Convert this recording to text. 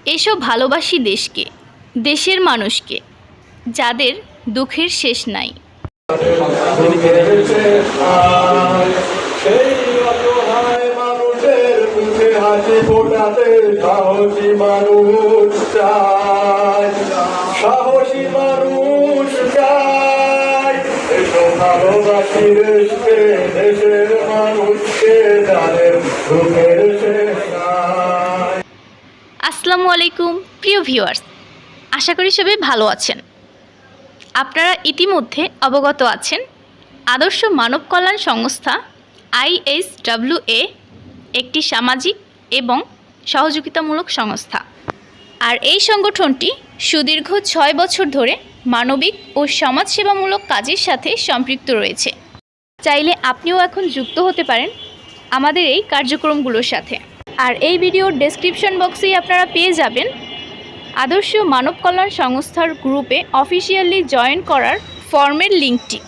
এসো ভালোবাসি দেশকে, দেশের মানুষকে, যাদের দুঃখের শেষ নাই। সাহসী মানুষ চাই, এসো ভালোবাসি দেশকে, দেশের মানুষকে, যাদের দুঃখের শেষ নাই। আসসালামু আলাইকুম প্রিয় ভিউয়ার্স, আশা করি সবাই ভালো আছেন। আপনারা ইতিমধ্যে অবগত আছেন আদর্শ মানব কল্যাণ সংস্থা ISWA একটি সামাজিক এবং সহযোগিতামূলক সংস্থা। আর এই সংগঠনটি সুদীর্ঘ 6 বছর ধরে মানবিক ও সমাজসেবামূলক কাজের সাথে সম্পৃক্ত রয়েছে। চাইলে আপনিও এখন যুক্ত হতে পারেন আমাদের এই কার্যক্রমগুলোর সাথে। আর এই ভিডিওর ডেসক্রিপশন বক্সেই আপনারা পেয়ে যাবেন আদর্শ মানব কল্যাণ সংস্থার গ্রুপে অফিসিয়ালি জয়েন করার ফর্মের লিঙ্কটি।